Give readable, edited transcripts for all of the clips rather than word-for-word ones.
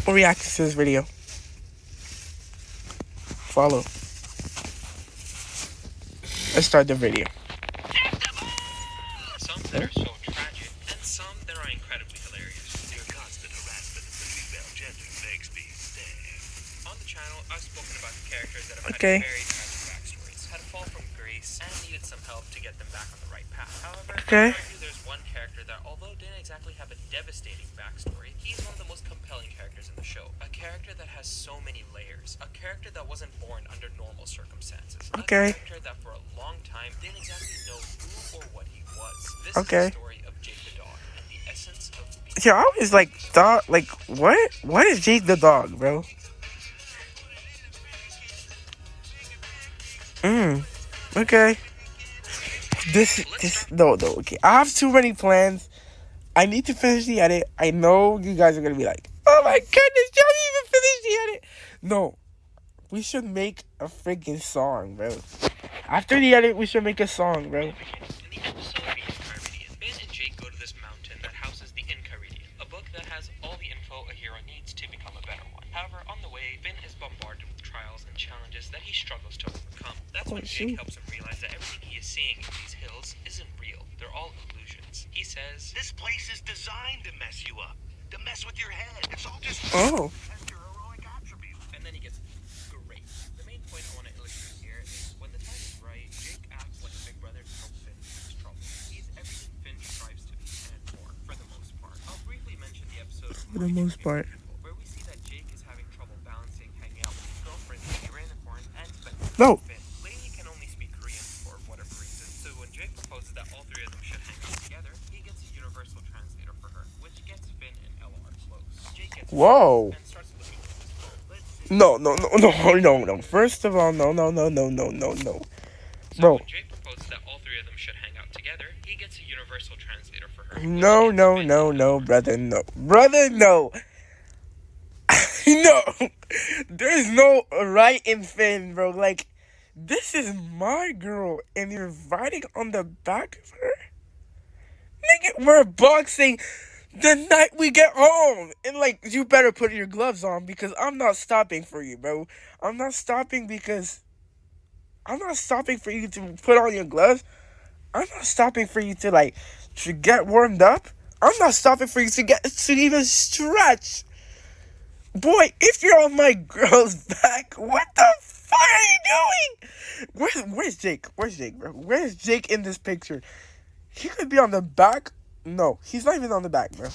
or reacting to this video. Follow. Let's start the video. Some that are so tragic, and some that are incredibly hilarious. Your constant harassment of the female gender makes me sad. On the channel, I've spoken about the characters that have Okay. had very tragic backstories, had a fall from grace, and needed some help to get them back on the right path. However, Okay. I argue there's one character that, although didn't exactly have a devastating backstory, he's one of the most compelling characters in the show. A character that has so many layers. A character that wasn't born under normal circumstances. Okay. A character that for a long time didn't exactly know who or what he was. This Okay. is the story of Jake the dog, and the essence of being... Yeah, I was like, dog, like, what? What is Jake the dog, bro? Okay. No, okay. I have too many plans. I need to finish the edit. I know you guys are gonna be like, oh my goodness, you don't even finish the edit. No. We should make a freaking song, bro. After the edit, we should make a song, bro. In the episode The Enchiridion, Finn and Jake go to this mountain that houses the Enchiridion, a book that has all the info a hero needs to become a better one. However, on the way, Finn is bombarded with trials and challenges that he struggles to overcome. That's when Jake helps him realize that everything he is seeing in these hills isn't real. They're all illusions. He says, This place is designed to mess you up, to mess with your head. It's all just Oh. test your heroic attributes. and then he gets great. The main point I want to illustrate here is when the time is right, Jake acts like a big brother to help Finn in his trouble. He's everything Finn strives to be and more, for the most part. I'll briefly mention the episode For the most part. where we see that Jake is having trouble balancing hanging out with his girlfriend, Unicorn, and spending time No. with Finn. Lady can only speak Korean for whatever reason, so when Jake proposes that all three of them should hang out together, he gets a universal translator for her, which gets Finn and LR close. Jake gets Whoa. and starts looking at his phone. Let's see. No. First of all, no. So Bro. when Jake proposes that all three of them should hang out together, he gets a universal translator for her. No, brother, no. Brother, no. No. There's no right in Finn, bro. Like, this is my girl, and you're riding on the back of her? Nigga, we're boxing the night we get home. And, like, you better put your gloves on because I'm not stopping for you, bro. I'm not stopping for you to put on your gloves. I'm not stopping for you to, like, to get warmed up. I'm not stopping for you to even stretch. Boy, if you're on my girl's back, what the fuck are you doing? Where's Jake? Where's Jake, bro? Where's Jake in this picture? He could be on the back. No, he's not even on the back, bro.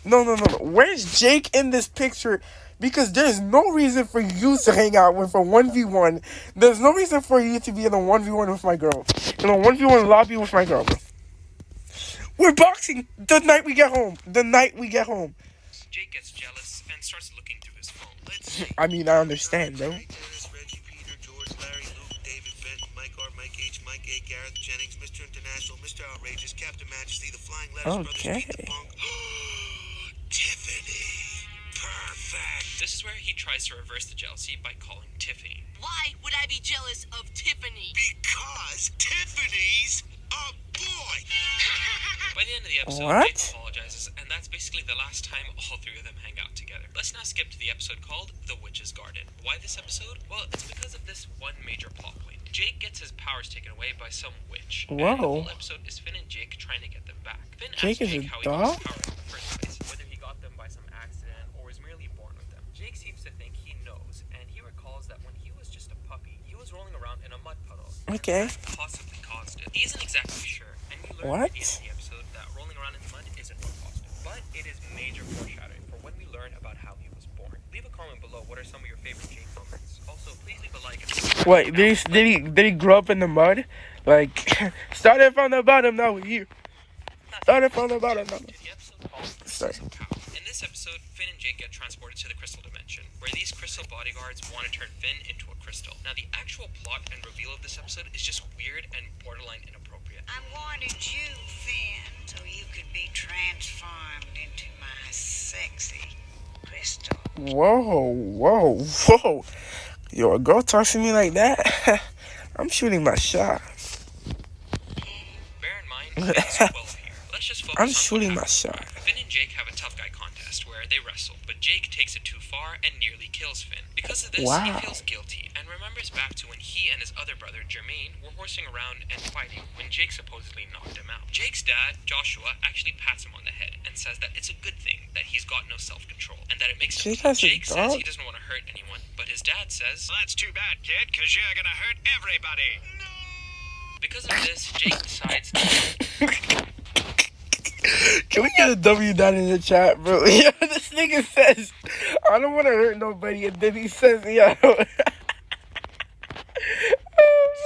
No. Where's Jake in this picture? Because there's no reason for you to hang out with a 1v1. There's no reason for you to be in a 1v1 with my girl. In a 1v1 lobby with my girl, bro. We're boxing the night we get home. Jake gets jealous and starts looking through his phone. Let's see. I mean, I understand, bro. Dennis, Reggie, Peter, George, Larry, Luke, David, Benton, Mike R, Mike H, Mike A, Gareth Jennings, Mr. International, Mr. Outrageous, Captain Majesty, The Flying Letters, Okay. Brothers, Pete the Punk. Tiffany. Perfect. This is where he tries to reverse the jealousy by calling Tiffany. Why would I be jealous of Tiffany? Because Tiffany's a boy. By the end of the episode, What? Jake apologizes, and that's basically the last time all three of them hang out together. Let's now skip to the episode called The Witch's Garden. Why this episode? Well, it's because of this one major plot point. Jake gets his powers taken away by some witch. And the Whoa. whole episode is Finn and Jake trying to get them back. Finn Jake asks is a Jake how he got his dog? powers in the first place, whether he got them by some accident or was merely born with them. Jake seems to think he knows, and he recalls that when he was just a puppy, he was rolling around in a mud puddle. Okay. And that possibly caused it. He isn't exactly sure, and you learn What? at the end of the episode that rolling around in the mud isn't what caused it. But it is major foreshadowing for when we learn about how he was born. Leave a comment below what are some of your favorite Jake moments. Also, please leave a like and subscribe. Wait, did he grow up in the mud? Like, started from the bottom, now we're here. Started from the bottom, now. The episode called Sorry. In this episode, Finn and Jake get transported to the crystal dimension, where these crystal bodyguards want to turn Finn into a crystal. Now, the actual plot and reveal of this episode is just weird and borderline inappropriate. I wanted you, Finn, so you could be transformed into my sexy crystal. Whoa. Yo, a girl talks to me like that? I'm shooting my shot. Bear in mind, Finn's 12 here. Let's just focus I'm on shooting what my happens. shot. Finn and Jake have a tough guy contest where they wrestle. but Jake takes it too far and nearly kills Finn. Because of this, Wow. he feels guilty and remembers back to when he and his other brother, Jermaine, were horsing around and fighting when Jake supposedly knocked him out. Jake's dad, Joshua, actually pats him on the head and says that it's a good thing that he's got no self-control and that it makes him. Jake says he doesn't want to hurt anyone, but his dad says, Well, that's too bad, kid, because you're gonna hurt everybody. because of this, Jake decides to... Can we get a W down in the chat, bro? Yeah, this nigga says, I don't want to hurt nobody, and then he says, yo. Oh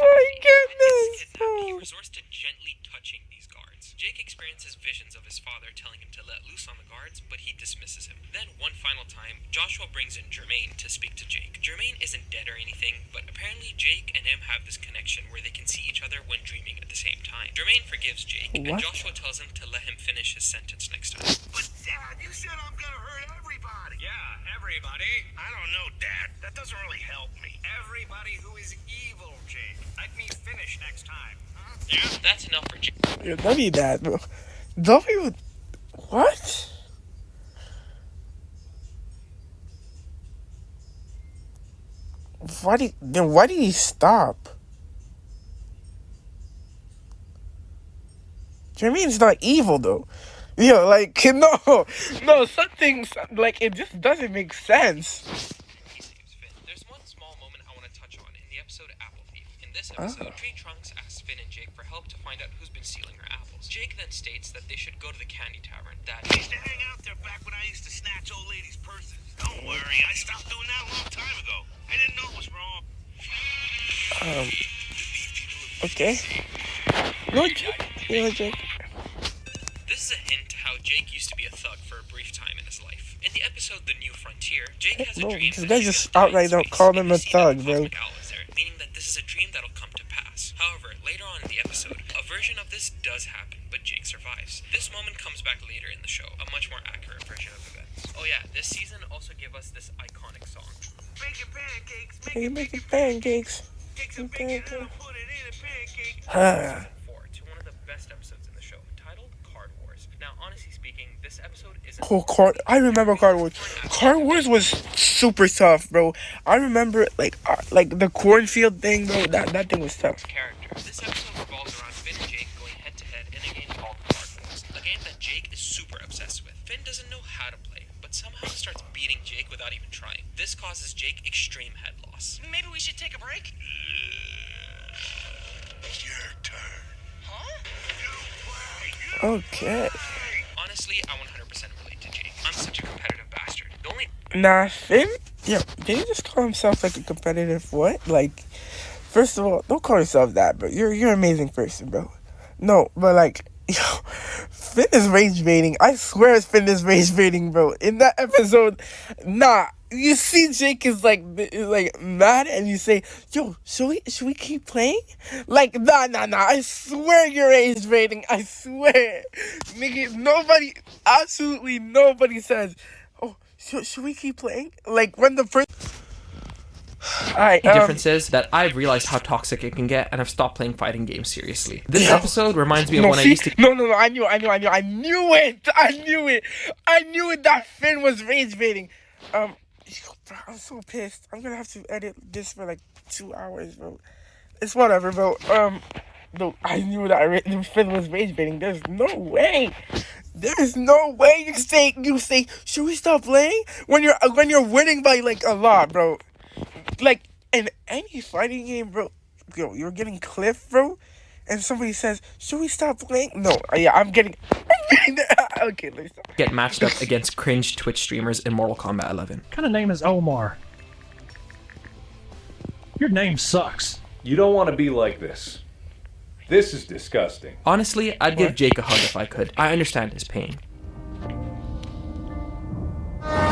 my goodness. He resorts to gently touching these guards. Jake experiences visions of his father telling him to let loose on the guards, but he dismisses him. Then, one final time, Joshua brings in Jermaine to speak to Jake. Jermaine isn't dead or anything, but apparently Jake and him have this connection where they can see each other when dreaming at the same time. Jermaine forgives Jake, and Joshua tells him to let him finish his sentence next time. But Dad, you said I'm gonna hurt everybody. Yeah, everybody. I don't know, Dad. That doesn't really help me. Everybody who is evil, Jake. Let me finish next time. Huh? Yeah, that's enough for Jake. Yo, W that, bro. W, what? Why did he stop? Jermaine's not evil though. Yo, like, no, something, like, it just doesn't make sense. He saves Finn. There's one small moment I want to touch on in the episode Apple Thief. In this episode, Tree Trunks asks Finn and Jake for help to find out who's been stealing her apples. Jake then states that they should go to the candy tavern. That I used to hang out there back when I used to snatch old ladies' purses. Don't worry, I stopped doing that a long time ago. I didn't know it was wrong. Okay. No, Jake. This is a hint to how Jake used to be a thug for a brief time in his life. In the episode The New Frontier, Jake has a Bro, dream this that guy he just is dying outright in don't space, call and him we a see that thug, the bro. cosmic owl is there, meaning that this is a dream that'll come to pass. However, later on in the episode, a version of this does happen, but Jake survives. This moment comes back later in the show, a much more accurate version of events. Oh yeah, this season also gave us this iconic song. Making pancakes, Hey, making pancakes. take some bacon and I'll put it in a pancake. Ah. 4 to one of the best episodes in the show, titled Card Wars. Now, honestly speaking, this episode isn't... Oh, I remember Card Wars. Card Wars was super tough, bro. I remember, like the cornfield thing, bro. That thing was tough. Character. This episode revolves around Finn and Jake going head-to-head in a game called Card Wars, a game that Jake is super obsessed with. Finn doesn't know how to play, but somehow starts beating Jake without even trying. This causes Jake extreme head loss. Maybe we should take a break? Your turn. Huh? Okay. Honestly, I 100% relate to Jake. I'm such a competitive bastard. The only Nah, Finn. Yeah, did he just call himself like a competitive what? Like, first of all, don't call yourself that, bro. You're an amazing person, bro. No, but like, yo, Finn is rage baiting. I swear, Finn is rage baiting, bro. In that episode, nah. You see, Jake is like mad, and you say, "Yo, should we keep playing?" Like, nah. I swear you're rage baiting. I swear, nigga. Absolutely nobody says, "Oh, should we keep playing?" Like when the first. Alright, The difference is that I've realized how toxic it can get, and I've stopped playing fighting games seriously. This episode reminds me of when I used to... No, I knew it that Finn was rage baiting. Bro, I'm so pissed. I'm gonna have to edit this for like 2 hours, bro. It's whatever, bro. No, I knew that Finn was rage baiting. There's no way you say, should we stop playing when you're winning by like a lot, bro? Like in any fighting game, bro. Yo, you're getting clipped, bro, and somebody says, should we stop playing? No, yeah, I'm getting okay, let's stop. get matched up against cringe Twitch streamers in Mortal Kombat 11. What kind of name is Omar? Your name sucks. You don't want to be like this. This is disgusting. Honestly, I'd give Jake a hug if I could. I understand his pain.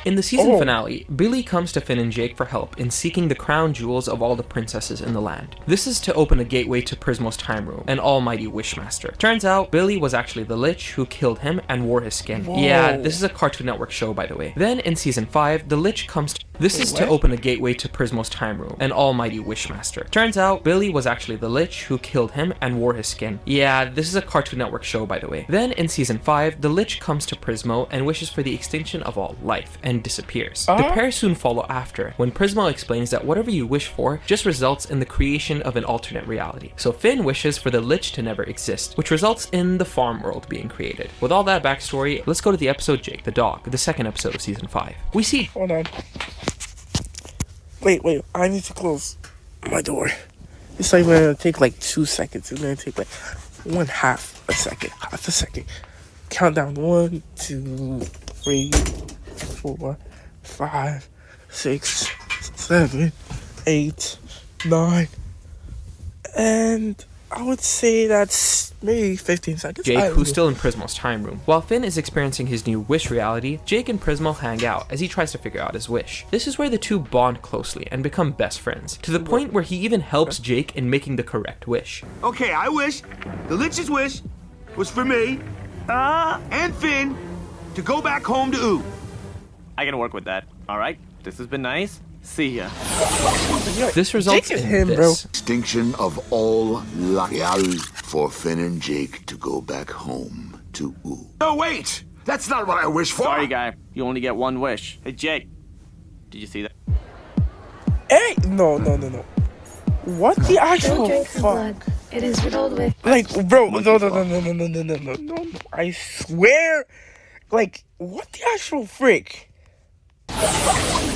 In the season finale, Billy comes to Finn and Jake for help in seeking the crown jewels of all the princesses in the land. This is to open a gateway to Prismo's time room, an almighty wishmaster. Turns out, Billy was actually the Lich who killed him and wore his skin. Whoa. Yeah, this is a Cartoon Network show, by the way. Then, in season 5, the Lich comes to... This is to open a gateway to Prismo's time room, an almighty wishmaster. Turns out, Billy was actually the Lich who killed him and wore his skin. Yeah, this is a Cartoon Network show, by the way. Then, in season 5, the Lich comes to Prismo and wishes for the extinction of all life, and and disappears. The pair soon follow after, when Prismo explains that whatever you wish for just results in the creation of an alternate reality. So Finn wishes for the Lich to never exist, which results in the farm world being created. With all that backstory, let's go to the episode Jake the Dog, the second episode of season 5. We see... Hold on. Wait, I need to close my door. It's like gonna take like 2 seconds. It's gonna take like half a second. Countdown 1, 2, 3, 4, 5, 6, 7, 8, 9, and I would say that's maybe 15 seconds. Jake, who's still in Prismo's time room. While Finn is experiencing his new wish reality, Jake and Prismo hang out as he tries to figure out his wish. This is where the two bond closely and become best friends, to the point where he even helps Jake in making the correct wish. Okay, I wish the Lich's wish was for me, and Finn to go back home to Oo. I can work with that. All right, this has been nice. See ya. This results Jake is in him, this. bro. Extinction of all loyal for Finn and Jake to go back home to Oo. No, wait! That's not what I wish for! Sorry, guy. You only get one wish. Hey, Jake. Did you see that? Hey, no. What the actual Drink the fuck? blood. It is riddled with... Like, bro, no. I swear, like, what the actual frick?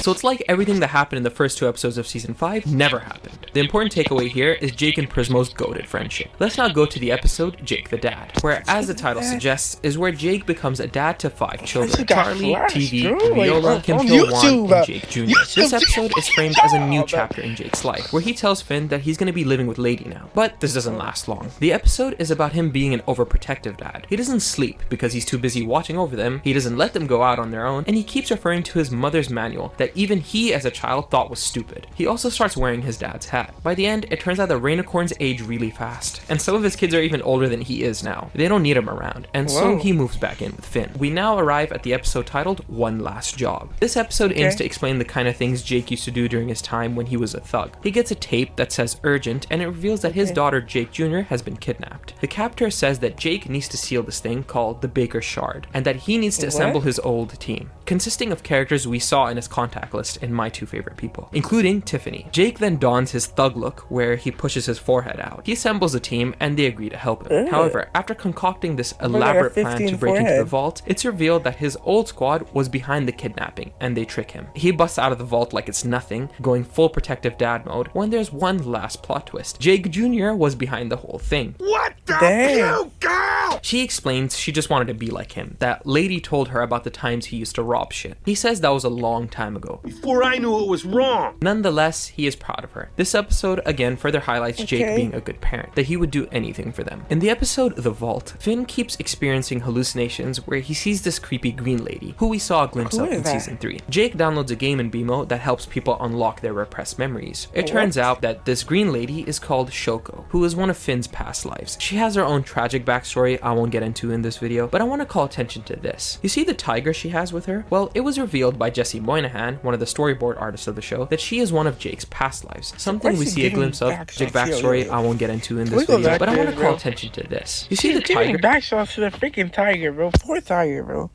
So it's like everything that happened in the first 2 episodes of season 5 never happened. The important takeaway here is Jake and Prismo's goated friendship. Let's now go to the episode Jake the Dad, where, as the title suggests, is where Jake becomes a dad to 5 children: Charlie, TV, Viola, Kim Pil-Wan, and Jake Jr. This episode is framed as a new chapter in Jake's life, where he tells Finn that he's going to be living with Lady now. But this doesn't last long. The episode is about him being an overprotective dad. He doesn't sleep because he's too busy watching over them, he doesn't let them go out on their own, and he keeps referring to his mother's manual that even he as a child thought was stupid. He also starts wearing his dad's hat. By the end, it turns out that Rainicorns age really fast, and some of his kids are even older than he is now. They don't need him around, and so he moves back in with Finn. We now arrive at the episode titled One Last Job. This episode aims to explain the kind of things Jake used to do during his time when he was a thug. He gets a tape that says urgent, and it reveals that his daughter Jake Jr. has been kidnapped. The captor says that Jake needs to seal this thing called the Baker's Shard, and that he needs to assemble his old team, consisting of characters we saw in his contact list in My 2 Favorite People, including Tiffany. Jake then dons his thug look, where he pushes his forehead out. He assembles a team, and they agree to help him. However, after concocting this elaborate plan to break into the vault, it's revealed that his old squad was behind the kidnapping, and they trick him. He busts out of the vault like it's nothing, going full protective dad mode, when there's one last plot twist. Jake Jr. was behind the whole thing. What the girl? She explains she just wanted to be like him, that Lady told her about the times he used to rob shit. He says that was a long time ago. Before I knew it was wrong. Nonetheless, he is proud of her. This episode again further highlights Jake being a good parent, that he would do anything for them. In the episode The Vault, Finn keeps experiencing hallucinations where he sees this creepy green lady, who we saw a glimpse of in season 3. Jake downloads a game in BMO that helps people unlock their repressed memories. It turns out that this green lady is called Shoko, who is one of Finn's past lives. She has her own tragic backstory I won't get into in this video, but I want to call attention to this. You see the tiger she has with her? Well, it was revealed by Jesse Moynihan, one of the storyboard artists of the show, that she is one of Jake's past lives. Something we see a glimpse of. Jake backstory I won't get into in this video, but I want to call attention to this. You see the tiger? Backshots to the freaking tiger, bro. Poor tiger, bro.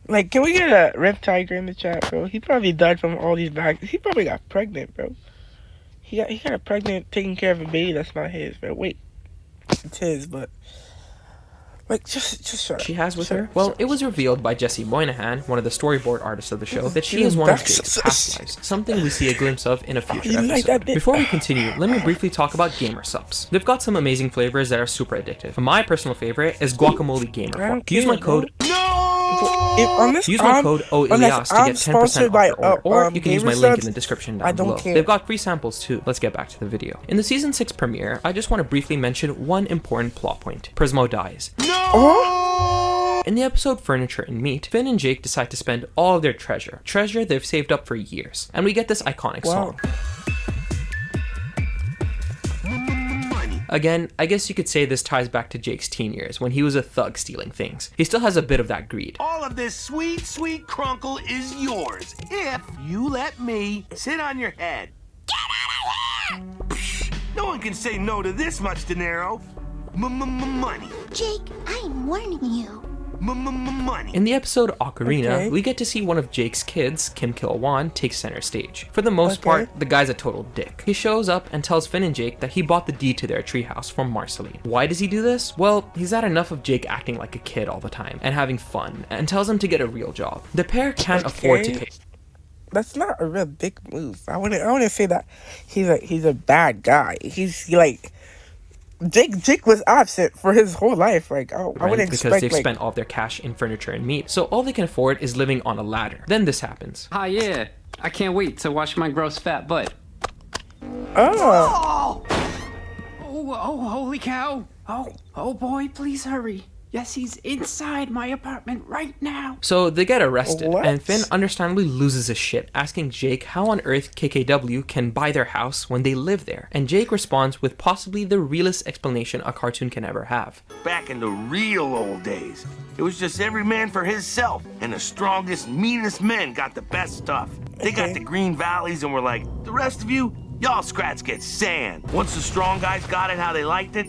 Like, can we get a Rip Tiger in the chat, bro? He probably died from all these back. He probably got pregnant, bro. He got a pregnant taking care of a baby that's not his, bro. Wait, it's his, but. Like, just shut up. She has with her? Well, it was revealed by Jesse Moynihan, one of the storyboard artists of the show, that she is one of Jake's past lives, something we see a glimpse of in a future episode. Before we continue, let me briefly talk about Gamer Subs. They've got some amazing flavors that are super addictive. My personal favorite is Guacamole Gamer. Use my code Use my code OILIAS to get 10% off your order, or you can use my link in the description down below. They've got free samples too. Let's get back to the video. In the season 6 premiere, I just want to briefly mention one important plot point. Prismo dies. In the episode Furniture and Meat, Finn and Jake decide to spend all of their treasure they've saved up for years, and we get this iconic song. Again, I guess you could say this ties back to Jake's teen years, when he was a thug stealing things. He still has a bit of that greed. All of this sweet, sweet crunkle is yours, if you let me sit on your head. No one can say no to this much dinero. Money. Jake, I am warning you. money. In the episode Ocarina, Okay. we get to see one of Jake's kids, Kim Kil-wan, take center stage. For the most part, the guy's a total dick. He shows up and tells Finn and Jake that he bought the deed to their treehouse from Marceline. Why does he do this? Well, he's had enough of Jake acting like a kid all the time and having fun, and tells him to get a real job. The pair can't afford to pay. That's not a real big move. I wouldn't say that he's a bad guy. Jake was absent for his whole life. Like, I wouldn't because expect, they've spent all their cash in furniture and meat, so all they can afford is living on a ladder. Then this happens. Ah, yeah. I can't wait to watch my gross fat butt. Oh. Oh, holy cow. Oh boy, please hurry. Yes, he's inside my apartment right now. So they get arrested, What? and Finn understandably loses his shit, asking Jake how on earth KKW can buy their house when they live there. And Jake responds with possibly the realest explanation a cartoon can ever have. Back in the real old days, it was just every man for himself, and the strongest, meanest men got the best stuff. They got the green valleys and were like, the rest of you, y'all scrats get sand. Once the strong guys got it how they liked it,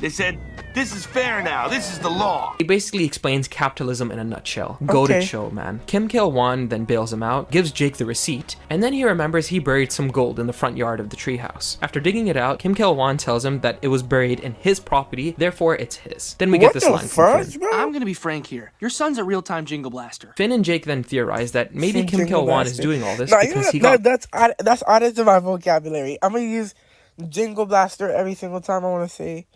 they said, this is fair now. This is the law. He basically explains capitalism in a nutshell. Goated show, man. Kim Kil-wan then bails him out, gives Jake the receipt, and then he remembers he buried some gold in the front yard of the treehouse. After digging it out, Kim Kil-wan tells him that it was buried in his property, therefore it's his. Then we get this line from Finn. I'm gonna be frank here. Your son's a real-time Jingle Blaster. Finn and Jake then theorize that maybe Kim Jingle Kil-wan is Blaster. doing all this No, because he got... that's added to my vocabulary. I'm gonna use Jingle Blaster every single time I want to say.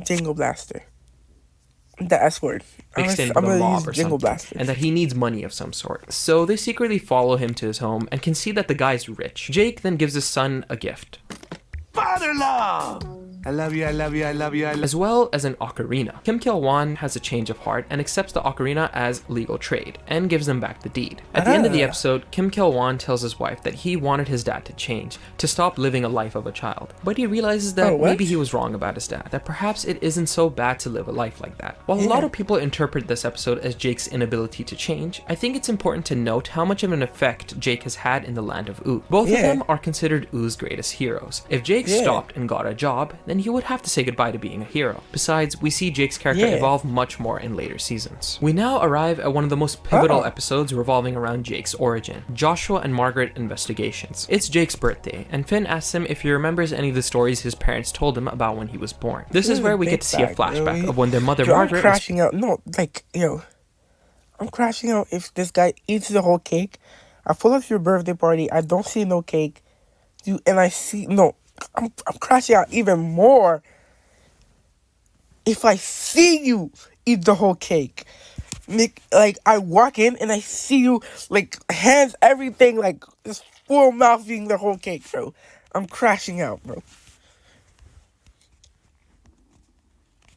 Jingle Blaster. The S word. mixed in with a mob or something, and that he needs money of some sort. So they secretly follow him to his home and can see that the guy's rich. Jake then gives his son a gift. Father love! I love you, I love you, I love you, I love you. As well as an ocarina. Kim Kil-wan has a change of heart and accepts the ocarina as legal trade and gives them back the deed. At the end of the episode, Kim Kil-wan tells his wife that he wanted his dad to change, to stop living a life of a child. But he realizes that maybe he was wrong about his dad, that perhaps it isn't so bad to live a life like that. While a lot of people interpret this episode as Jake's inability to change, I think it's important to note how much of an effect Jake has had in the land of Ooo. Both of them are considered Oo's greatest heroes. If Jake stopped and got a job, then he would have to say goodbye to being a hero. Besides, we see Jake's character evolve much more in later seasons. We now arrive at one of the most pivotal episodes revolving around Jake's origin, Joshua and Margaret Investigations. It's Jake's birthday, and Finn asks him if he remembers any of the stories his parents told him about when he was born. This is where we get to see a flashback of when their mother Margaret I'm crashing out. No, like, I'm crashing out if this guy eats the whole cake. I pull up to your birthday party, I don't see no cake, and I see, I'm crashing out even more if I see you eat the whole cake. Like, I walk in and I see you, like, hands, everything, like, just full mouth eating the whole cake, bro. I'm crashing out, bro.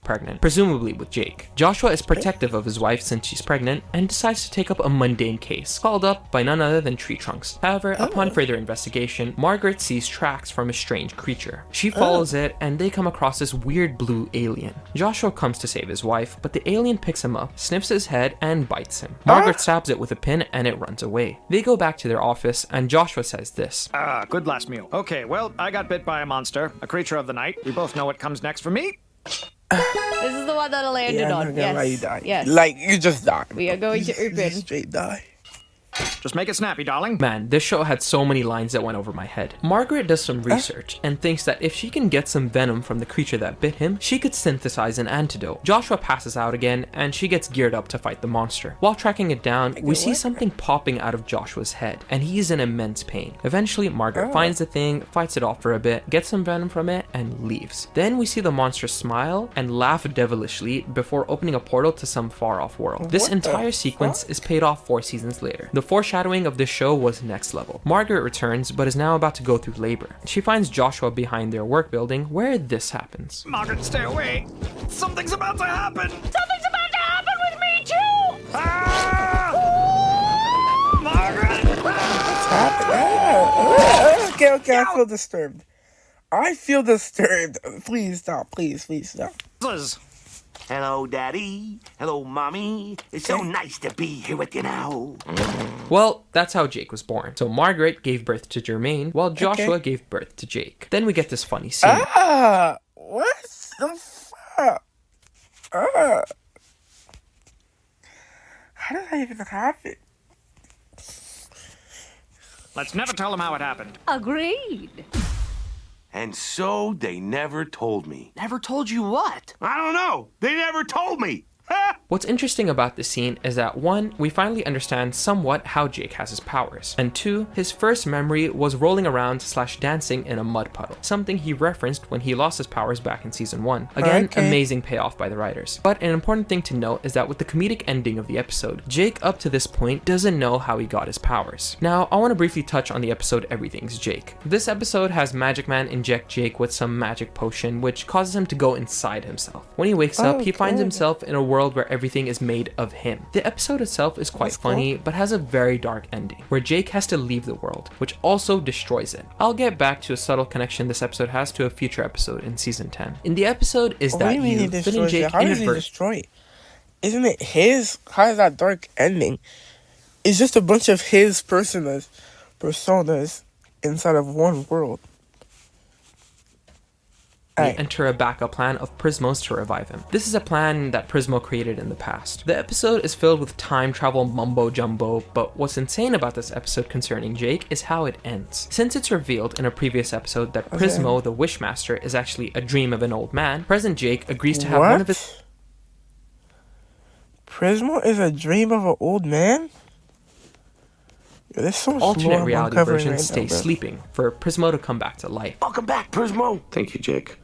Pregnant, presumably with Jake. Joshua is protective of his wife since she's pregnant and decides to take up a mundane case, called up by none other than tree trunks. However, upon further investigation, Margaret sees tracks from a strange creature. She follows it and they come across this weird blue alien. Joshua comes to save his wife, but the alien picks him up, sniffs his head, and bites him. Margaret stabs it with a pin and it runs away. They go back to their office and Joshua says this. Good last meal. Okay, well, I got bit by a monster, a creature of the night. We both know what comes next for me. This is the one that I landed on. Yes. You die. Yes. Like, you just die. We are going to open. Straight die. Just make it snappy, darling. Man, this show had so many lines that went over my head. Margaret does some research and thinks that if she can get some venom from the creature that bit him, she could synthesize an antidote. Joshua passes out again and she gets geared up to fight the monster. While tracking it down, we see something popping out of Joshua's head and he's in immense pain. Eventually, Margaret finds the thing, fights it off for a bit, gets some venom from it, and leaves. Then we see the monster smile and laugh devilishly before opening a portal to some far-off world. This entire sequence is paid off 4 seasons later. The foreshadowing of this show was next level. Margaret returns, but is now about to go through labor. She finds Joshua behind their work building, where this happens. Margaret, stay away. Something's about to happen. Something's about to happen with me too! Margaret! What's happening? Okay, I feel disturbed. Please stop. Please stop. Hello, Daddy. Hello, Mommy. It's so nice to be here with you now. Well, that's how Jake was born. So Margaret gave birth to Jermaine, while Joshua gave birth to Jake. Then we get this funny scene. what the fuck? How did that even happen? Let's never tell him how it happened. Agreed. And so they never told me. Never told you what? I don't know. They never told me. What's interesting about this scene is that 1, we finally understand somewhat how Jake has his powers, and 2, his first memory was rolling around / dancing in a mud puddle, something he referenced when he lost his powers back in season 1. Again, amazing payoff by the writers. But an important thing to note is that with the comedic ending of the episode, Jake up to this point doesn't know how he got his powers. Now, I want to briefly touch on the episode Everything's Jake. This episode has Magic Man inject Jake with some magic potion, which causes him to go inside himself. When he wakes up, he finds himself in a world where everything is made of him. The episode itself is quite funny, but has a very dark ending, where Jake has to leave the world, which also destroys it. I'll get back to a subtle connection this episode has to a future episode in season 10. In the episode is that Finn and Jake how does he destroy it? Isn't it his? How is that dark ending? It's just a bunch of his personas inside of one world. Enter a backup plan of Prismo's to revive him. This is a plan that Prismo created in the past. The episode is filled with time travel mumbo jumbo, but what's insane about this episode concerning Jake is how it ends. Since it's revealed in a previous episode that Prismo, the Wishmaster, is actually a dream of an old man, present Jake agrees to have one of his... Prismo is a dream of an old man? Yo, there's so much alternate reality version stays sleeping for Prismo to come back to life. Welcome back, Prismo. Thank you, Jake.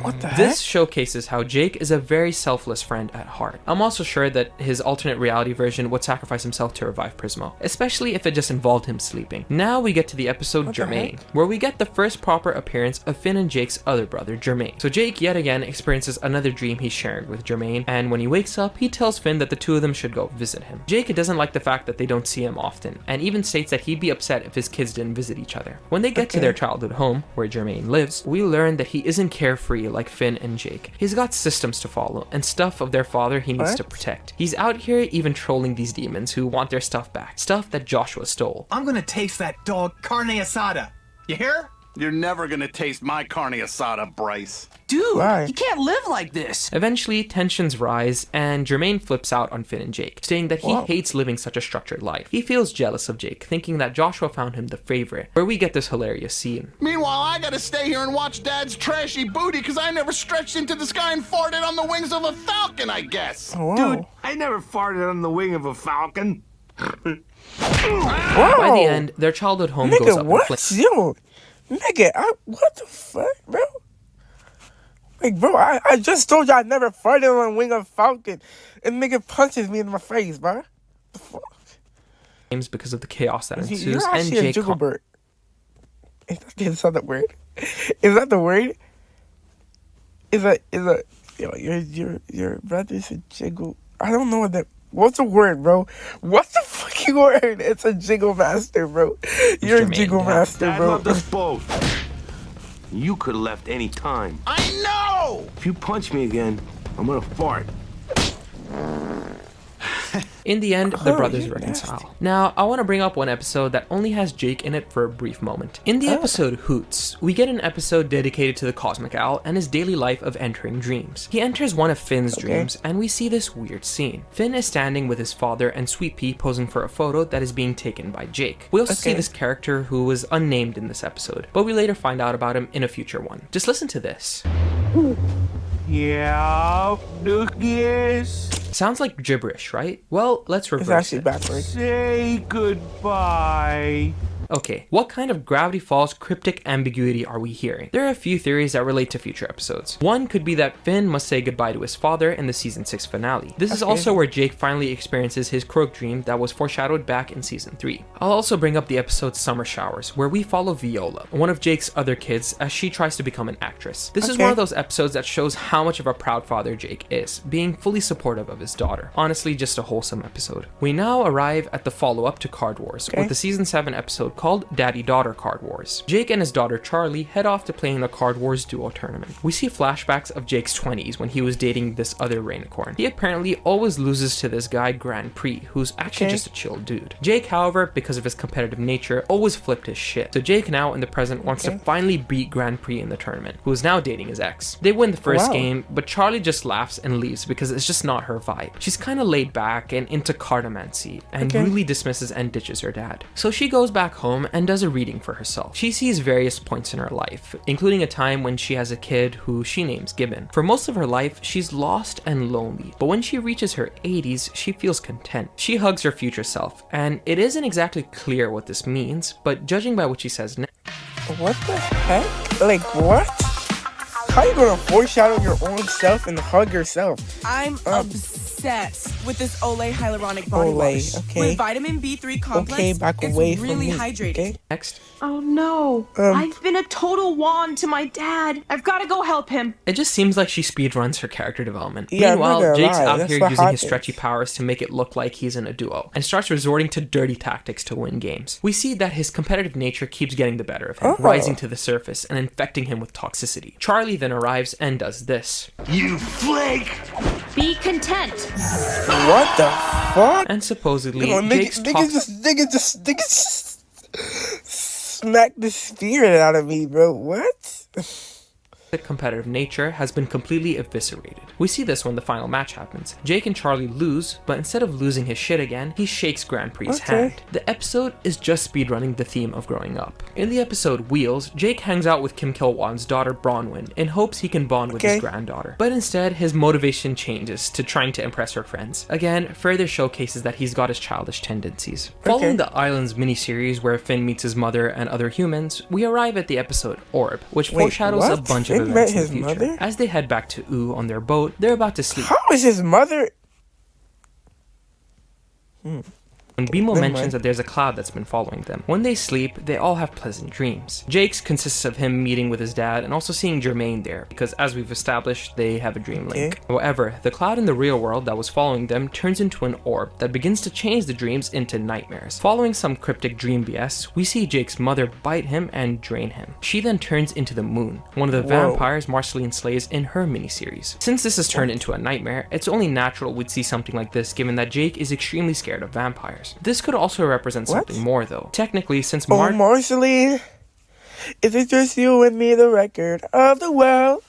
What the heck? This showcases how Jake is a very selfless friend at heart. I'm also sure that his alternate reality version would sacrifice himself to revive Prismo, especially if it just involved him sleeping. Now we get to the episode Jermaine, where we get the first proper appearance of Finn and Jake's other brother, Jermaine. So Jake yet again experiences another dream he's sharing with Jermaine, and when he wakes up, he tells Finn that the two of them should go visit him. Jake doesn't like the fact that they don't see him often, and even states that he'd be upset if his kids didn't visit each other. When they get to their childhood home, where Jermaine lives, we learn that he isn't carefree like Finn and Jake. He's got systems to follow and stuff of their father he needs to protect. He's out here even trolling these demons who want their stuff back, stuff that Joshua stole. I'm gonna taste that dog carne asada. You hear? You're never gonna taste my carne asada, Bryce. Dude, you can't live like this. Eventually, tensions rise, and Jermaine flips out on Finn and Jake, stating that he hates living such a structured life. He feels jealous of Jake, thinking that Joshua found him the favorite, where we get this hilarious scene. Meanwhile, I gotta stay here and watch Dad's trashy booty because I never stretched into the sky and farted on the wings of a falcon, I guess. Dude, I never farted on the wing of a falcon. By the end, their childhood home goes up in flames. Yo, nigga, what the fuck, bro? Like, bro, I just told you I never farted on a wing of a falcon, and nigga punches me in my face, bro. The fuck? Because of the chaos that ensues, You're and actually Jake. A jigglebird. Is that the word? Is that the word? Yo, your brother's a jiggle. I don't know what that. What's the word, bro? What's the fucking word? It's a jiggle master, bro. You're a jiggle master, Dad bro. loved us both. You could have left any time. I know! If you punch me again, I'm gonna fart. In the end, the brothers reconcile. Now, I want to bring up one episode that only has Jake in it for a brief moment. In the episode Hoots, we get an episode dedicated to the Cosmic Owl and his daily life of entering dreams. He enters one of Finn's dreams, and we see this weird scene. Finn is standing with his father and Sweet Pea posing for a photo that is being taken by Jake. We also see this character who was unnamed in this episode, but we later find out about him in a future one. Just listen to this. Yeah, yes. Sounds like gibberish, right? Well, let's reverse It's actually it. backwards. Say goodbye. Okay, what kind of Gravity Falls cryptic ambiguity are we hearing? There are a few theories that relate to future episodes. One could be that Finn must say goodbye to his father in the season 6 finale. This is also where Jake finally experiences his croak dream that was foreshadowed back in season 3. I'll also bring up the episode Summer Showers, where we follow Viola, one of Jake's other kids, as she tries to become an actress. This is one of those episodes that shows how much of a proud father Jake is, being fully supportive of his daughter. Honestly, just a wholesome episode. We now arrive at the follow-up to Card Wars, with the season 7 episode called Daddy-Daughter Card Wars. Jake and his daughter Charlie head off to play in the Card Wars duo tournament. We see flashbacks of Jake's 20s when he was dating this other rainicorn. He apparently always loses to this guy Grand Prix, who's actually just a chill dude. Jake, however, because of his competitive nature, always flipped his shit. So Jake now in the present wants to finally beat Grand Prix in the tournament, who is now dating his ex. They win the first game, but Charlie just laughs and leaves because it's just not her vibe. She's kind of laid back and into cartomancy and really dismisses and ditches her dad. So she goes back home and does a reading for herself. She sees various points in her life, including a time when she has a kid who she names Gibbon. For most of her life, she's lost and lonely, but when she reaches her 80s, she feels content. She hugs her future self, and it isn't exactly clear what this means, but judging by what she says now. What the heck? Like, what? How are you gonna foreshadow your own self and hug yourself? I'm obsessed with this Olay Hyaluronic Body Wash. With vitamin B3 complex, back it's away really from me. hydrating. Next. Oh no, I've been a total wand to my dad. I've got to go help him. It just seems like she speedruns her character development. Yeah, Meanwhile, Jake's out That's here what using his happens. stretchy powers to make it look like he's in a duo, and starts resorting to dirty tactics to win games. We see that his competitive nature keeps getting the better of him, rising to the surface and infecting him with toxicity. Charlie then arrives and does this. You flake! Be content. What the fuck? And supposedly, Jake's nigga just smacked the spirit out of me, bro. What? competitive nature has been completely eviscerated. We see this when the final match happens. Jake and Charlie lose, but instead of losing his shit again, he shakes Grand Prix's hand. The episode is just speedrunning the theme of growing up. In the episode Wheels, Jake hangs out with Kim Kil-won's daughter Bronwyn in hopes he can bond with his granddaughter. But instead, his motivation changes to trying to impress her friends. Again, further showcases that he's got his childish tendencies. Following the Islands miniseries where Finn meets his mother and other humans, we arrive at the episode Orb, which foreshadows a bunch of events in the future. Mother? As they head back to Oo on their boat, they're about to sleep. How is his mother? When Bimo mentions that there's a cloud that's been following them. When they sleep, they all have pleasant dreams. Jake's consists of him meeting with his dad and also seeing Jermaine there, because as we've established, they have a dream link. However, the cloud in the real world that was following them turns into an orb that begins to change the dreams into nightmares. Following some cryptic dream BS, we see Jake's mother bite him and drain him. She then turns into the moon, one of the vampires Marceline slays in her miniseries. Since this is turned into a nightmare, it's only natural we'd see something like this given that Jake is extremely scared of vampires. This could also represent something more though. Technically, since Marceline, is it just you and me, the record of the world?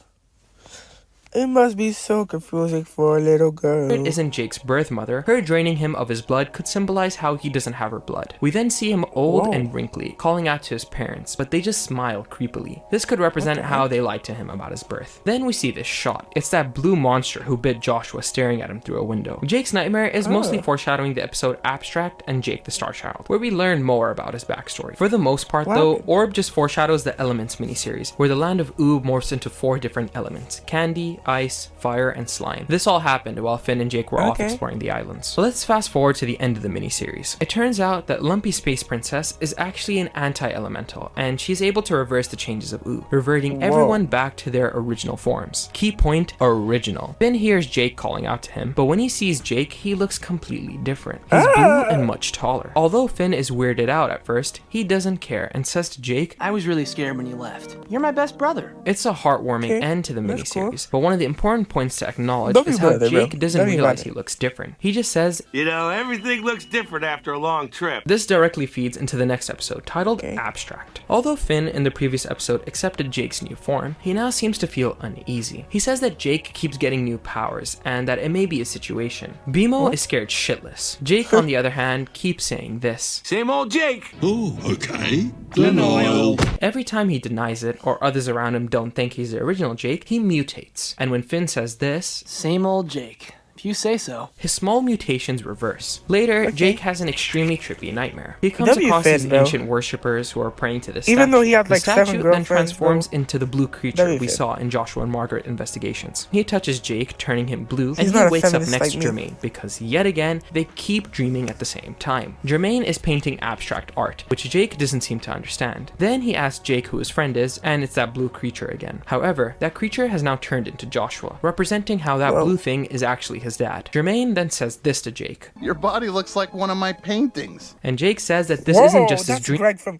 It must be so confusing for a little girl. It isn't Jake's birth mother. Her draining him of his blood could symbolize how he doesn't have her blood. We then see him old and wrinkly, calling out to his parents, but they just smile creepily. This could represent how they lied to him about his birth. Then we see this shot. It's that blue monster who bit Joshua staring at him through a window. Jake's nightmare is mostly foreshadowing the episode Abstract and Jake the Star Child, where we learn more about his backstory. For the most part though, Orb just foreshadows the Elements miniseries, where the land of Oo morphs into 4 different elements: candy, ice, fire, and slime. This all happened while Finn and Jake were off exploring the islands. So let's fast forward to the end of the miniseries. It turns out that Lumpy Space Princess is actually an anti-elemental, and she's able to reverse the changes of Oo, reverting everyone back to their original forms. Key point, original. Finn hears Jake calling out to him, but when he sees Jake, he looks completely different. He's blue and much taller. Although Finn is weirded out at first, he doesn't care and says to Jake, "I was really scared when you left. You're my best brother." It's a heartwarming end to the miniseries, but one of the important points to acknowledge is how Jake doesn't realize he looks different. He just says, "You know, everything looks different after a long trip." This directly feeds into the next episode, titled Abstract. Although Finn in the previous episode accepted Jake's new form, he now seems to feel uneasy. He says that Jake keeps getting new powers, and that it may be a situation. Bimo is scared shitless. Jake, on the other hand, keeps saying this. "Same old Jake." "Oh, okay. Denial." Every time he denies it, or others around him don't think he's the original Jake, he mutates. And when Finn says this, "Same old Jake, if you say so," his small mutations reverse. Later, Jake has an extremely trippy nightmare. He comes across these ancient worshippers who are praying to this statue. Even though he had like the 7 statue girlfriends, then transforms into the blue creature we saw in Joshua and Margaret investigations. He touches Jake, turning him blue, and he wakes up next to Jermaine because yet again, they keep dreaming at the same time. Jermaine is painting abstract art, which Jake doesn't seem to understand. Then he asks Jake who his friend is, and it's that blue creature again. However, that creature has now turned into Joshua, representing how that blue thing is actually his dad. Jermaine then says this to Jake. Your body looks like one of my paintings. And Jake says that this isn't just his dream. Greg from...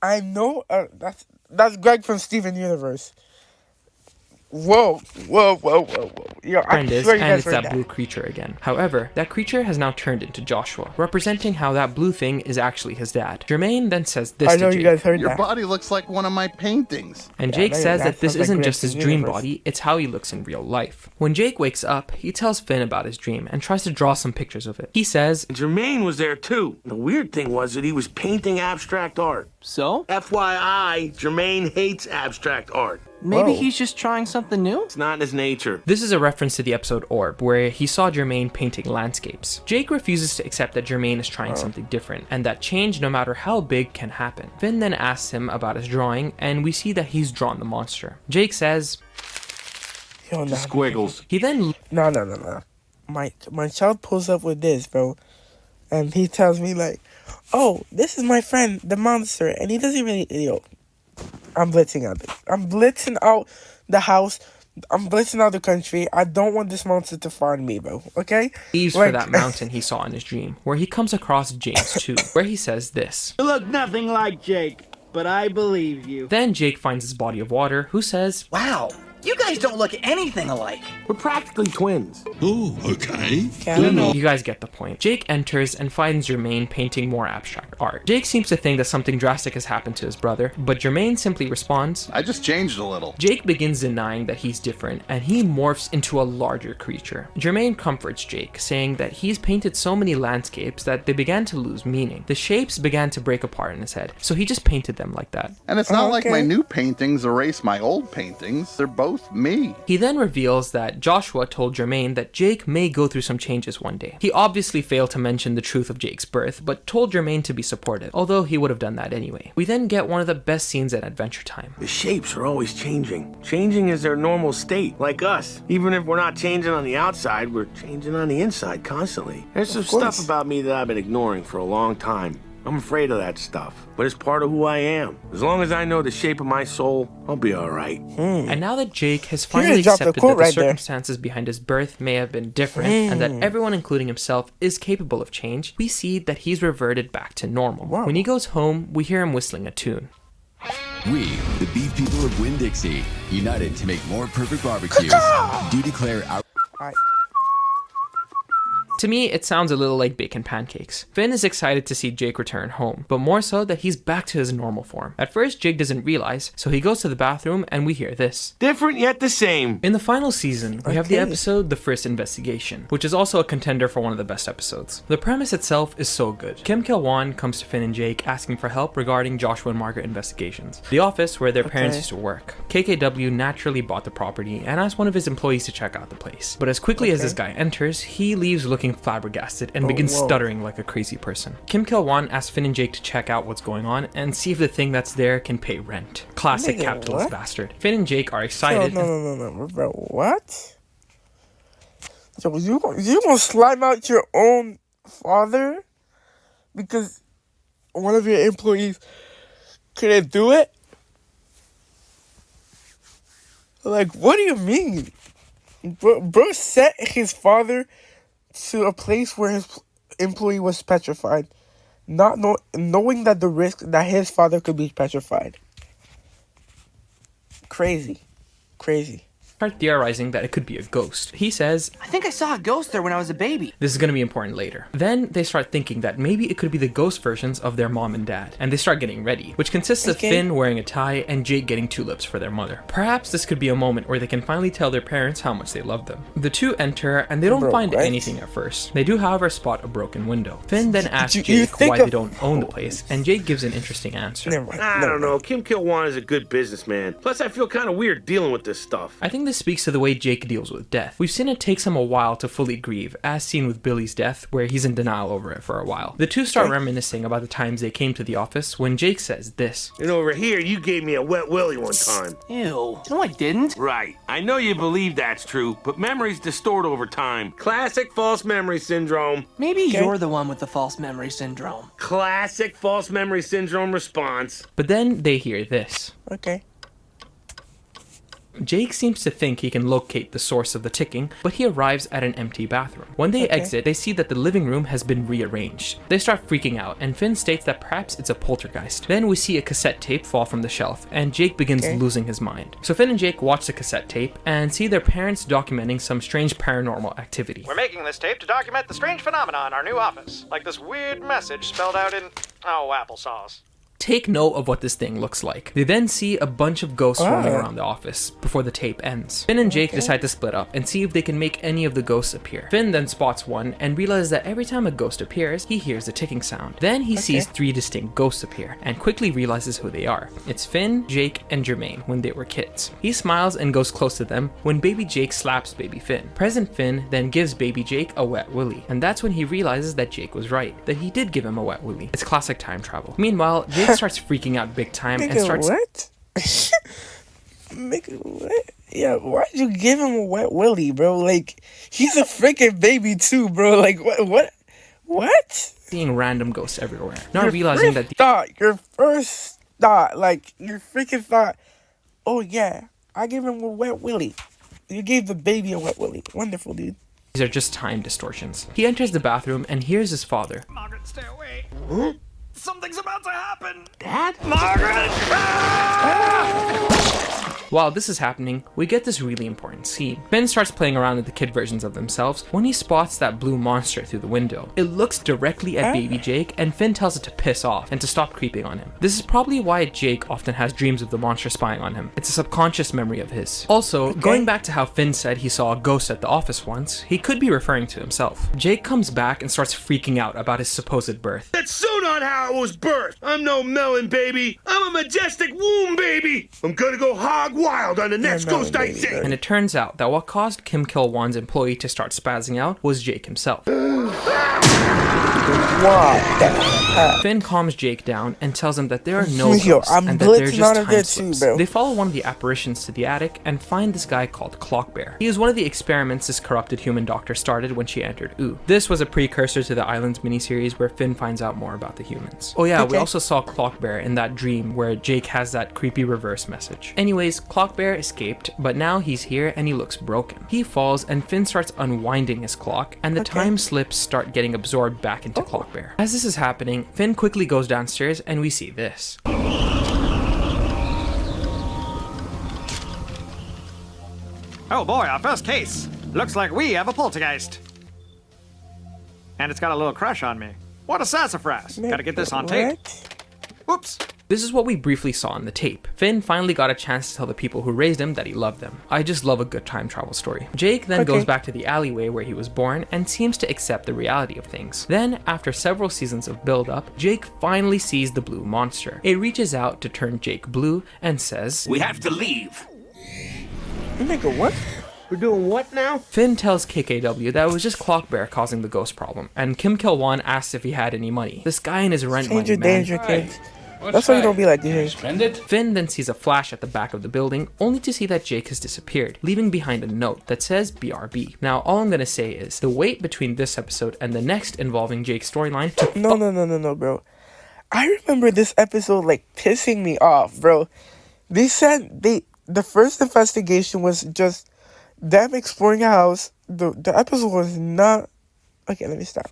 I know, that's Greg from Steven Universe. Whoa. Yo, And it's that blue creature again. However, that creature has now turned into Joshua, representing how that blue thing is actually his dad. Jermaine then says this to Jake. You guys heard Your that. body looks like one of my paintings. And Jake says that this isn't just his dream body, it's how he looks in real life. When Jake wakes up, he tells Finn about his dream and tries to draw some pictures of it. He says, Jermaine was there too. The weird thing was that he was painting abstract art. So? FYI, Jermaine hates abstract art. Maybe he's just trying something new? It's not in his nature. This is a reference to the episode Orb, where he saw Jermaine painting landscapes. Jake refuses to accept that Jermaine is trying something different, and that change, no matter how big, can happen. Finn then asks him about his drawing, and we see that he's drawn the monster. Jake says, Squiggles. He then... No. My child pulls up with this, bro. And he tells me, like, oh, this is my friend, the monster. And he doesn't really... I'm blitzing out the house. I'm blitzing out the country. I don't want this monster to find me, bro. Okay? Leaves for that mountain he saw in his dream, where he comes across James too, where he says this. You look nothing like Jake, but I believe you. Then Jake finds his body of water, who says, Wow, you guys don't look anything alike. We're practically twins. Oh, okay. You guys get the point. Jake enters and finds Jermaine painting more abstract art. Jake seems to think that something drastic has happened to his brother, but Jermaine simply responds, I just changed a little. Jake begins denying that he's different, and he morphs into a larger creature. Jermaine comforts Jake, saying that he's painted so many landscapes that they began to lose meaning. The shapes began to break apart in his head, so he just painted them like that. And it's not like my new paintings erase my old paintings. They're both me. He then reveals that Joshua told Jermaine that Jake may go through some changes one day. He obviously failed to mention the truth of Jake's birth, but told Jermaine to be supportive, although he would have done that anyway. We then get one of the best scenes at Adventure Time. The shapes are always changing. Changing is their normal state, like us. Even if we're not changing on the outside, we're changing on the inside constantly. There's some stuff about me that I've been ignoring for a long time. I'm afraid of that stuff, but it's part of who I am. As long as I know the shape of my soul, I'll be all right. And now that Jake has finally accepted that the circumstances behind his birth may have been different, and that everyone, including himself, is capable of change, we see that he's reverted back to normal. When he goes home, we hear him whistling a tune. We, the beef people of Winn-Dixie, united to make more perfect barbecues, do declare our... To me, it sounds a little like bacon pancakes. Finn is excited to see Jake return home, but more so that he's back to his normal form. At first, Jake doesn't realize, so he goes to the bathroom and we hear this. Different yet the same. In the final season, we have the episode The First Investigation, which is also a contender for one of the best episodes. The premise itself is so good. Kim Kil-won comes to Finn and Jake asking for help regarding Joshua and Margaret investigations, the office where their parents used to work. KKW naturally bought the property and asked one of his employees to check out the place. But as quickly as this guy enters, he leaves looking flabbergasted and begins stuttering like a crazy person. Kim Kil-won asks Finn and Jake to check out what's going on and see if the thing that's there can pay rent. Classic capitalist bastard. Finn and Jake are excited. No, bro, what? So you gonna slime out your own father because one of your employees couldn't do it? Like, what do you mean? Bro sent his father to a place where his employee was petrified, not knowing that the risk that his father could be petrified. Crazy. Start theorizing that it could be a ghost. He says, I think I saw a ghost there when I was a baby. This is going to be important later. Then they start thinking that maybe it could be the ghost versions of their mom and dad, and they start getting ready, which consists of Finn wearing a tie and Jake getting tulips for their mother. Perhaps this could be a moment where they can finally tell their parents how much they love them. The two enter, and they don't find anything at first. They do, however, spot a broken window. Finn then asks Jake why they don't own the place, and Jake gives an interesting answer. I don't know. Kim Kil-won is a good businessman. Plus, I feel kind of weird dealing with this stuff. I think this speaks to the way Jake deals with death. We've seen it takes him a while to fully grieve, as seen with Billy's death, where he's in denial over it for a while. The two start reminiscing about the times they came to the office when Jake says this. And over here, you gave me a wet willy one time. Ew. No, I didn't. Right. I know you believe that's true, but memories distort over time. Classic false memory syndrome. Maybe you're the one with the false memory syndrome. Classic false memory syndrome response. But then they hear this. Okay. Jake seems to think he can locate the source of the ticking, but he arrives at an empty bathroom. When they exit, they see that the living room has been rearranged. They start freaking out, and Finn states that perhaps it's a poltergeist. Then we see a cassette tape fall from the shelf, and Jake begins losing his mind. So Finn and Jake watch the cassette tape and see their parents documenting some strange paranormal activity. We're making this tape to document the strange phenomena in our new office, like this weird message spelled out in, applesauce. Take note of what this thing looks like. They then see a bunch of ghosts roaming around the office before the tape ends. Finn and Jake decide to split up and see if they can make any of the ghosts appear. Finn then spots one and realizes that every time a ghost appears, he hears a ticking sound. Then he sees 3 distinct ghosts appear and quickly realizes who they are. It's Finn, Jake, and Jermaine when they were kids. He smiles and goes close to them when baby Jake slaps baby Finn. Present Finn then gives baby Jake a wet willy, and that's when he realizes that Jake was right, that he did give him a wet willy. It's classic time travel. Meanwhile, Jake starts freaking out big time and starts what? What? Yeah, why'd you give him a wet willy, bro? Like, he's a freaking baby too, bro. Like, what? Seeing random ghosts everywhere, not realizing that your first thought, like your freaking thought, oh yeah, I gave him a wet willy. You gave the baby a wet willy. Wonderful, dude. These are just time distortions. He enters the bathroom and hears his father. Margaret, stay away. Huh? Something's about to happen! Dad? Margaret! While this is happening, we get this really important scene. Finn starts playing around with the kid versions of themselves when he spots that blue monster through the window. It looks directly at baby Jake, and Finn tells it to piss off and to stop creeping on him. This is probably why Jake often has dreams of the monster spying on him. It's a subconscious memory of his. Also, going back to how Finn said he saw a ghost at the office once, he could be referring to himself. Jake comes back and starts freaking out about his supposed birth. That's so not how I was birthed. I'm no melon baby. I'm a majestic womb baby. I'm gonna go hog wild on the next ghost I see. And it turns out that what caused Kim Kil-won's employee to start spazzing out was Jake himself. Finn calms Jake down and tells him that there are no ghosts and that they're just time slips. They follow one of the apparitions to the attic and find this guy called Clockbear. He is one of the experiments this corrupted human doctor started when she entered Ooh. This was a precursor to the Islands miniseries where Finn finds out more about the humans. Oh yeah, we also saw Clockbear in that dream where Jake has that creepy reverse message. Anyways, Clockbear escaped, but now he's here and he looks broken. He falls and Finn starts unwinding his clock and the time slips start getting absorbed back into Clockbear. As this is happening, Finn quickly goes downstairs and we see this. Oh boy, our first case. Looks like we have a poltergeist. And it's got a little crush on me. What a sassafras. Gotta get this on tape. Whoops. This is what we briefly saw in the tape. Finn finally got a chance to tell the people who raised him that he loved them. I just love a good time travel story. Jake then goes back to the alleyway where he was born and seems to accept the reality of things. Then, after several seasons of build-up, Jake finally sees the blue monster. It reaches out to turn Jake blue and says, "We have to leave." Nigga, what? We're doing what now? Finn tells KKW that it was just Clockbear causing the ghost problem, and Kim Kil-won asks if he had any money. This guy and his rent money, man. Danger, kids. That's why you don't be like this. Finn then sees a flash at the back of the building, only to see that Jake has disappeared, leaving behind a note that says BRB. Now, all I'm gonna say is, the wait between this episode and the next involving Jake's storyline took No, bro. I remember this episode, like, pissing me off, bro. They said the first investigation was just them exploring a house. The episode was not... Okay, let me stop.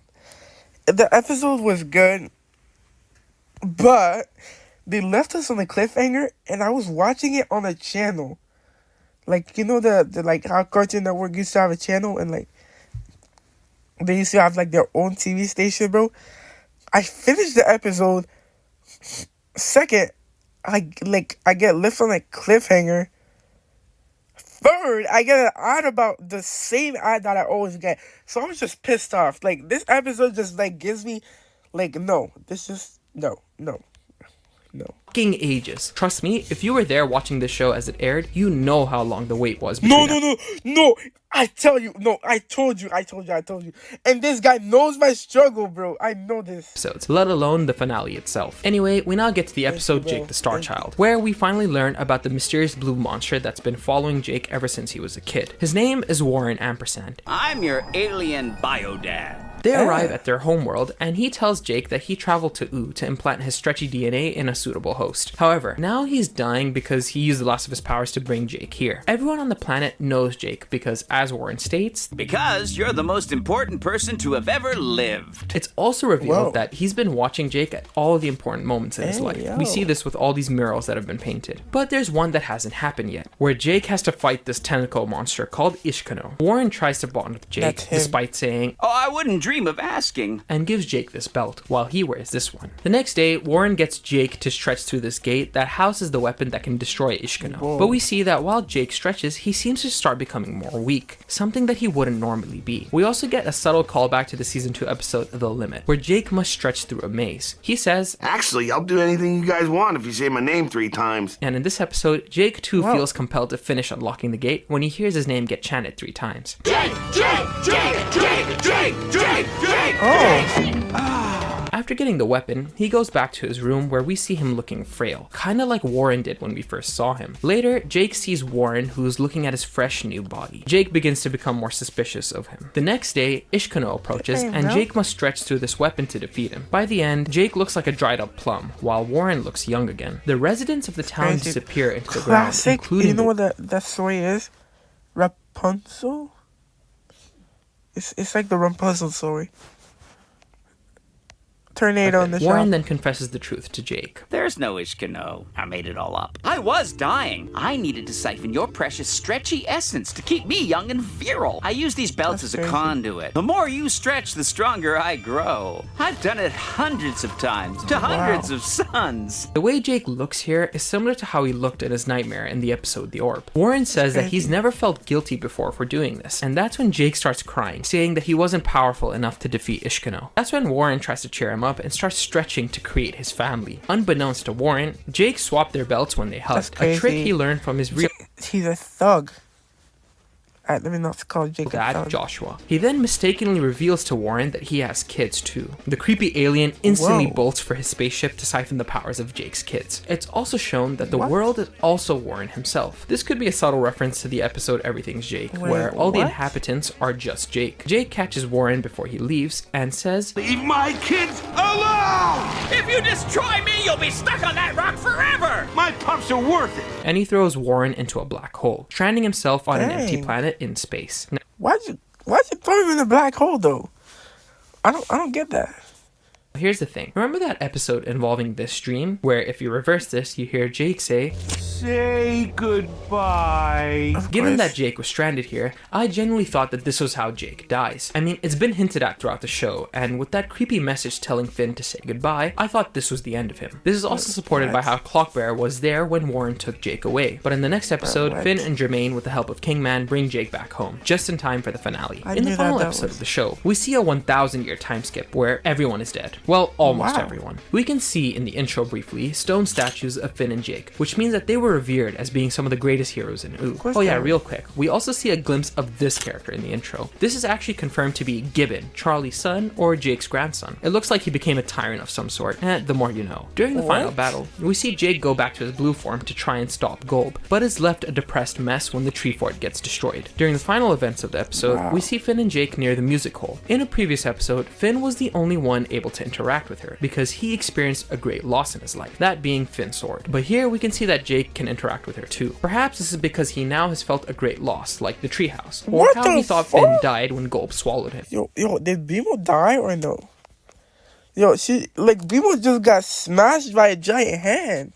The episode was good, but they left us on a cliffhanger, and I was watching it on a channel. Like, you know the like how Cartoon Network used to have a channel, and like they used to have like their own TV station, bro. I finished the episode. Second, I get left on a cliffhanger. Third, I get an ad about the same ad that I always get. So I was just pissed off. Like, this episode just, like, gives me, like, no. This just, no. Fucking ages. Trust me, if you were there watching this show as it aired, you know how long the wait was. No. I tell you. No, I told you. And this guy knows my struggle, bro. I know this. Episodes, let alone the finale itself. Anyway, we now get to the episode Jake the Star Child, where we finally learn about the mysterious blue monster that's been following Jake ever since he was a kid. His name is Warren Ampersand. I'm your alien bio dad. They arrive at their homeworld, and he tells Jake that he traveled to Ooh to implant his stretchy DNA in a suitable host. However, now he's dying because he used the last of his powers to bring Jake here. Everyone on the planet knows Jake because, as Warren states, because you're the most important person to have ever lived. It's also revealed that he's been watching Jake at all the important moments in his life. We see this with all these murals that have been painted. But there's one that hasn't happened yet, where Jake has to fight this tentacle monster called Ishkano. Warren tries to bond with Jake, despite saying, "Oh, I wouldn't dream of asking," and gives Jake this belt, while he wears this one. The next day, Warren gets Jake to stretch through this gate that houses the weapon that can destroy Ishkano. But we see that while Jake stretches, he seems to start becoming more weak, something that he wouldn't normally be. We also get a subtle callback to the season 2 episode The Limit, where Jake must stretch through a maze. He says, "Actually, I'll do anything you guys want if you say my name 3 times. And in this episode, Jake too feels compelled to finish unlocking the gate when he hears his name get chanted 3 times. Jake, Jake, Jake, Jake, Jake, Jake, Jake, Jake. After getting the weapon, he goes back to his room where we see him looking frail, kinda like Warren did when we first saw him. Later, Jake sees Warren, who's looking at his fresh new body. Jake begins to become more suspicious of him. The next day, Ishkano approaches, and Jake must stretch through this weapon to defeat him. By the end, Jake looks like a dried up plum, while Warren looks young again. The residents of the town disappear into the ground, including... You know what that story is? Rapunzel? It's like the Rapunzel story. Tornado in the shop. Warren then confesses the truth to Jake. There's no Ishkano. I made it all up. I was dying. I needed to siphon your precious stretchy essence to keep me young and virile. I use these belts as a conduit. The more you stretch, the stronger I grow. I've done it hundreds of times, to hundreds of suns. The way Jake looks here is similar to how he looked in his nightmare in the episode The Orb. Warren says that he's never felt guilty before for doing this, and that's when Jake starts crying, saying that he wasn't powerful enough to defeat Ishkano. That's when Warren tries to cheer him up and starts stretching to create his family. Unbeknownst to Warren, Jake swapped their belts when they hugged, a trick he learned from his real... He's a thug. Alright, let me not call Jake dad, Joshua. He then mistakenly reveals to Warren that he has kids too. The creepy alien instantly bolts for his spaceship to siphon the powers of Jake's kids. It's also shown that the world is also Warren himself. This could be a subtle reference to the episode Everything's Jake, where all the inhabitants are just Jake. Jake catches Warren before he leaves and says, "Leave my kids alone! If you destroy me, you'll be stuck on that rock forever! My pups are worth it!" And he throws Warren into a black hole, stranding himself on an empty planet in space. Now, why'd you throw him in a black hole though? I don't get that. Here's the thing. Remember that episode involving this dream, where if you reverse this, you hear Jake say, "Say goodbye." Given that Jake was stranded here, I genuinely thought that this was how Jake dies. I mean, it's been hinted at throughout the show, and with that creepy message telling Finn to say goodbye, I thought this was the end of him. This is also supported by how Clockbear was there when Warren took Jake away. But in the next episode, Finn and Jermaine, with the help of Kingman, bring Jake back home, just in time for the finale. In the final episode of the show, we see a 1,000-year time skip where everyone is dead. Well, almost everyone. We can see in the intro briefly stone statues of Finn and Jake, which means that they were revered as being some of the greatest heroes in Ooh. Oh yeah, real quick, we also see a glimpse of this character in the intro. This is actually confirmed to be Gibbon, Charlie's son or Jake's grandson. It looks like he became a tyrant of some sort, and the more you know. During the final battle, we see Jake go back to his blue form to try and stop Golb, but is left a depressed mess when the tree fort gets destroyed. During the final events of the episode, we see Finn and Jake near the music hole. In a previous episode, Finn was the only one able to interact with her because he experienced a great loss in his life, that being Finn's sword. But here we can see that Jake can interact with her too. Perhaps this is because he now has felt a great loss, like the treehouse, or how he thought Finn died when Golb swallowed him. Yo, did Bimo die or no? Yo, Bimo just got smashed by a giant hand.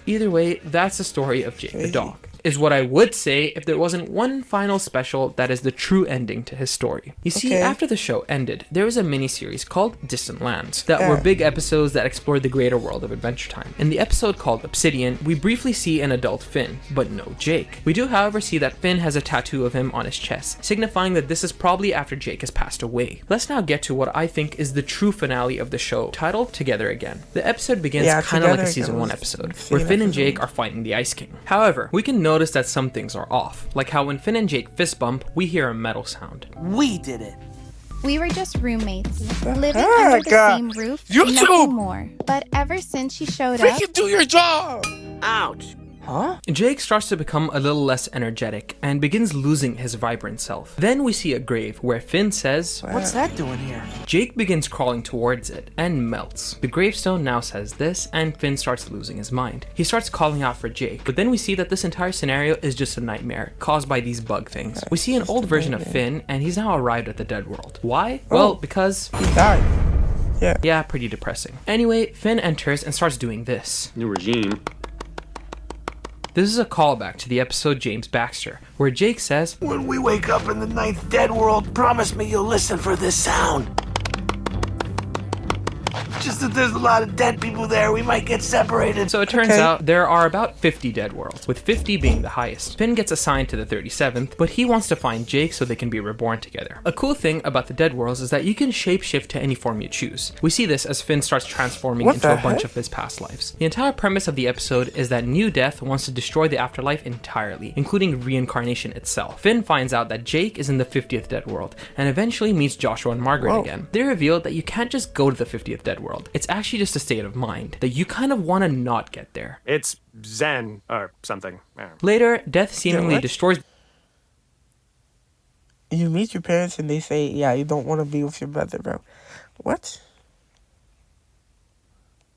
Either way, that's the story of Jake the dog. Is what I would say if there wasn't one final special that is the true ending to his story. You see, after the show ended, there was a mini-series called Distant Lands that were big episodes that explored the greater world of Adventure Time. In the episode called Obsidian, we briefly see an adult Finn, but no Jake. We do however see that Finn has a tattoo of him on his chest, signifying that this is probably after Jake has passed away. Let's now get to what I think is the true finale of the show, titled Together Again. The episode begins kind of like a season 1 episode, where Finn and Jake are fighting the Ice King. However, we can notice that some things are off, like how when Finn and Jake fist bump, we hear a metal sound. We did it. We were just roommates, living under the same roof, nothing more. But ever since she showed up... You do your job! Ouch! Huh? Jake starts to become a little less energetic and begins losing his vibrant self. Then we see a grave where Finn says, "What's that doing here?" Jake begins crawling towards it and melts. The gravestone now says this, and Finn starts losing his mind. He starts calling out for Jake, but then we see that this entire scenario is just a nightmare caused by these bug things. We see an old version of Finn, and he's now arrived at the dead world. Why? Well, because he died. Yeah, pretty depressing. Anyway, Finn enters and starts doing this. New regime. This is a callback to the episode James Baxter, where Jake says, "When we wake up in the 9th dead world, promise me you'll listen for this sound. Just that there's a lot of dead people there, we might get separated." So it turns out there are about 50 dead worlds, with 50 being the highest. Finn gets assigned to the 37th, but he wants to find Jake so they can be reborn together. A cool thing about the dead worlds is that you can shapeshift to any form you choose. We see this as Finn starts transforming into a bunch of his past lives. The entire premise of the episode is that New Death wants to destroy the afterlife entirely, including reincarnation itself. Finn finds out that Jake is in the 50th dead world, and eventually meets Joshua and Margaret again. They reveal that you can't just go to the 50th dead world. It's actually just a state of mind, that you kind of want to not get there. It's Zen or something. Later, Death seemingly destroys... You meet your parents and they say, yeah, you don't want to be with your brother, bro. What?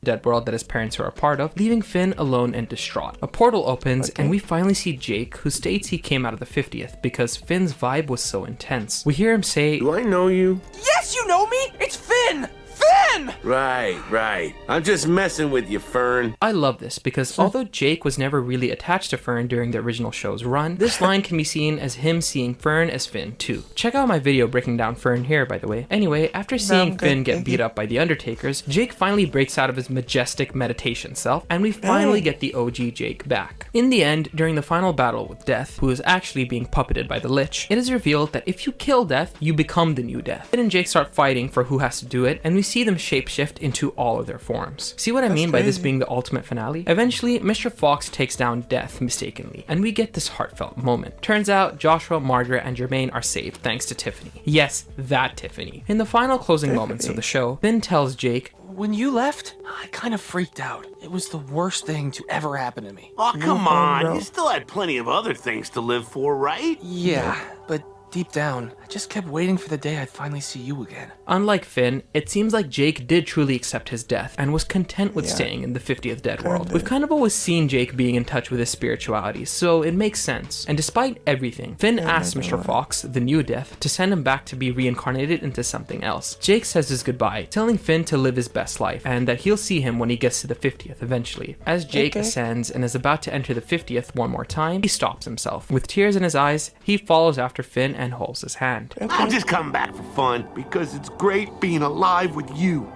Dead world that his parents are a part of, leaving Finn alone and distraught. A portal opens and we finally see Jake, who states he came out of the 50th because Finn's vibe was so intense. We hear him say, "Do I know you?" Yes, you know me! It's Finn! Finn! Right. I'm just messing with you, Fern. I love this because although Jake was never really attached to Fern during the original show's run, this line can be seen as him seeing Fern as Finn too. Check out my video breaking down Fern here, by the way. Anyway, after seeing Finn get beat up by the Undertakers, Jake finally breaks out of his majestic meditation self, and we finally get the OG Jake back. In the end, during the final battle with Death, who is actually being puppeted by the Lich, it is revealed that if you kill Death, you become the new Death. Finn and Jake start fighting for who has to do it, and we see them shapeshift into all of their forms. See what I mean by this being the ultimate finale? Eventually, Mr. Fox takes down Death mistakenly, and we get this heartfelt moment. Turns out, Joshua, Margaret, and Jermaine are saved thanks to Tiffany. Yes, that Tiffany. In the final closing moments of the show, Finn tells Jake, "When you left, I kind of freaked out. It was the worst thing to ever happen to me." Oh, come on. You still had plenty of other things to live for, right? Yeah, but deep down, I just kept waiting for the day I'd finally see you again. Unlike Finn, it seems like Jake did truly accept his death and was content with staying in the 50th dead world. We've kind of always seen Jake being in touch with his spirituality, so it makes sense. And despite everything, Finn asks Mr. Fox, the new Death, to send him back to be reincarnated into something else. Jake says his goodbye, telling Finn to live his best life, and that he'll see him when he gets to the 50th eventually. As Jake ascends and is about to enter the 50th one more time, he stops himself. With tears in his eyes, he follows after Finn and holds his hand. I'll just come back for fun, because it's great being alive with you.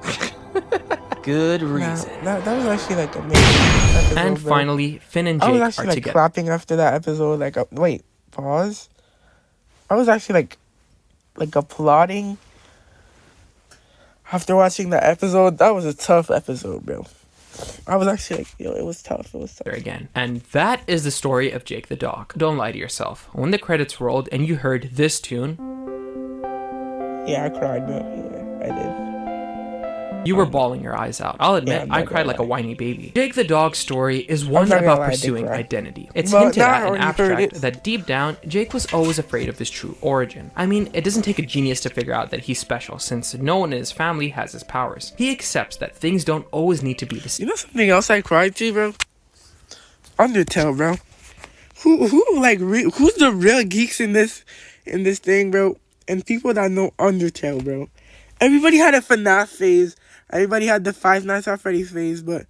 Good reason. That was actually like amazing episode, And finally, Finn and Jake I was are actually like together. clapping after that episode. Like, wait, pause. I was actually like applauding after watching that episode. That was a tough episode, bro. I was actually like, yo, it was tough. Again. And that is the story of Jake the dog. Don't lie to yourself. When the credits rolled and you heard this tune, yeah, I cried, bro. Yeah, I did. You were bawling your eyes out. I'll admit, I cried like a whiny baby. Jake the Dog's story is one about pursuing identity. It's hinted at in abstract that deep down, Jake was always afraid of his true origin. I mean, it doesn't take a genius to figure out that he's special, since no one in his family has his powers. He accepts that things don't always need to be the same. You know something else I cried to, bro? Undertale, bro. Who's the real geeks in this thing, bro? And people that know Undertale, bro. Everybody had a FNAF phase. Everybody had the Five Nights at Freddy's phase, but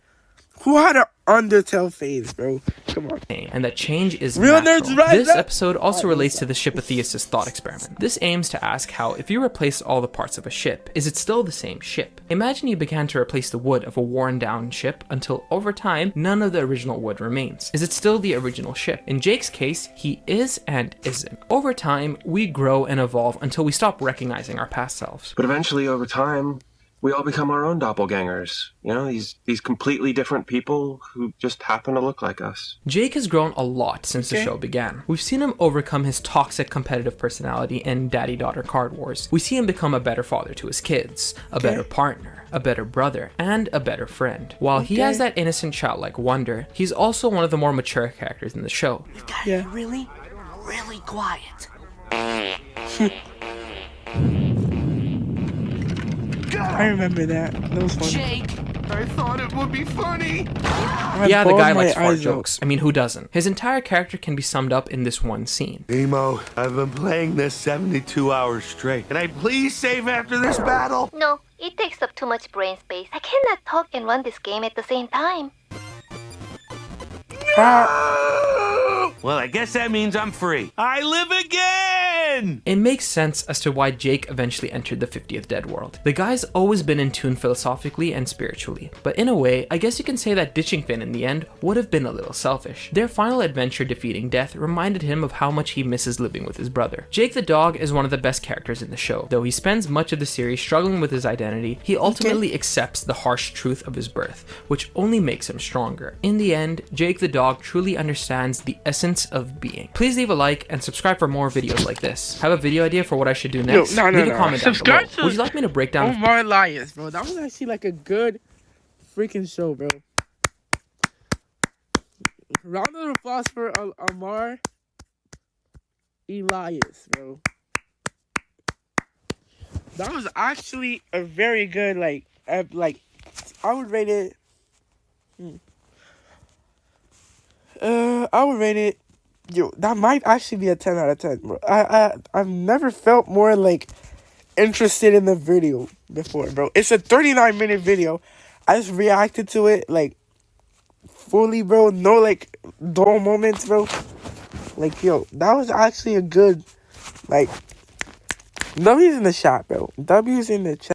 who had an Undertale phase, bro? Come on. And that change is real natural. nerds, right? This episode also relates to the Shipothesis thought experiment. This aims to ask how, if you replace all the parts of a ship, is it still the same ship? Imagine you began to replace the wood of a worn down ship until over time, none of the original wood remains. Is it still the original ship? In Jake's case, he is and isn't. Over time, we grow and evolve until we stop recognizing our past selves. But eventually, over time, we all become our own doppelgangers. You know, these completely different people who just happen to look like us. Jake has grown a lot since the show began. We've seen him overcome his toxic competitive personality in daddy-daughter card wars. We see him become a better father to his kids, a better partner, a better brother, and a better friend. While he has that innocent childlike wonder, he's also one of the more mature characters in the show. You gotta be really, really quiet. I remember that. That was funny. Jake, I thought it would be funny. Yeah, the guy likes fart jokes. I mean, who doesn't? His entire character can be summed up in this one scene. Emo, I've been playing this 72 hours straight. Can I please save after this battle? No, it takes up too much brain space. I cannot talk and run this game at the same time. Well, I guess that means I'm free. I live again! It makes sense as to why Jake eventually entered the 50th Dead World. The guy's always been in tune philosophically and spiritually, but in a way, I guess you can say that ditching Finn in the end would have been a little selfish. Their final adventure defeating death reminded him of how much he misses living with his brother. Jake the dog is one of the best characters in the show. Though he spends much of the series struggling with his identity, he ultimately accepts the harsh truth of his birth, which only makes him stronger. In the end, Jake the dog truly understands the essence of being. Please leave a like and subscribe for more videos like this. Have a video idea for what I should do next? Leave a comment down below. Would you like me to break down Omar Elias, bro? That was actually like a good freaking show, bro. Round of applause for Omar Elias, bro. That was actually a very good, like I would rate it. I would rate it. Yo, that might actually be a 10 out of 10, bro. I've never felt more like interested in the video before, bro. It's a 39-minute video. I just reacted to it like fully, bro. No like dull moments, bro. Like, yo, that was actually a good, like, W's in the shot, bro. W's in the chat.